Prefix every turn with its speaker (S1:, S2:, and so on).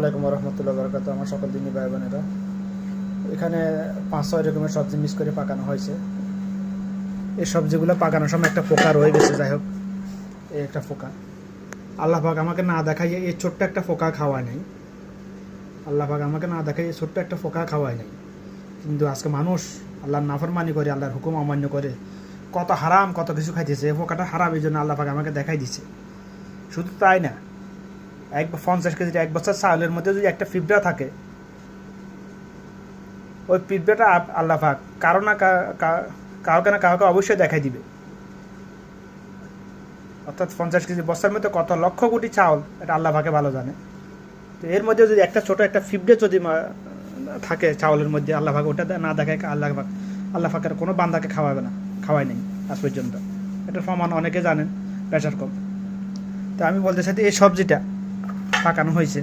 S1: আসসালামু আলাইকুম রহমতুল্লাহ বরকাত। আমার সকল দিনী ভাই বোনেরা, এখানে 5-6 রকমের সবজি মিক্স করে পাকানো হয়েছে। এই সবজিগুলো পাকানোর সময় একটা পোকা রয়ে গেছে। যাই হোক, এই একটা পোকা আল্লাহ পাক আমাকে না দেখাইয়ে এই ছোট্ট একটা পোকা খাওয়ায় নাই। আল্লাহ পাক আমাকে না দেখাই এই ছোট্ট একটা পোকা খাওয়ায় নাই। কিন্তু আজকে মানুষ আল্লাহর নাফরমানি করে, আল্লাহর হুকুম অমান্য করে কত হারাম কত কিছু খাইতেছে। এই পোকাটা হারাম, এই জন্য আল্লাহ পাক আমাকে দেখাই দিচ্ছে। শুধু তাই না, 50 কেজি 1 বছর চাউলের মধ্যে যদি একটা পিঁপড়া থাকে, ওই পিঁপড়াটা আল্লাহ পাক কাউকে না কাউকে অবশ্যই দেখাই দিবে। অর্থাৎ 50 কেজি বস্তার মধ্যে কত লক্ষ কোটি চাউল, এটা আল্লাহ পাকে ভালো জানে। তো এর মধ্যে যদি একটা ছোট একটা পিঁপড়ে যদি থাকে চাউলের মধ্যে, আল্লাহ পাক ওটা না দেখায় আল্লাহ পাকের কোনো বান্দাকে খাওয়ায় নেই আজ পর্যন্ত। এটার প্রমাণ অনেকে জানেন, প্রেশার কম। তো আমি বলতে চাই এই সবজিটা পাকানো হয়েছে,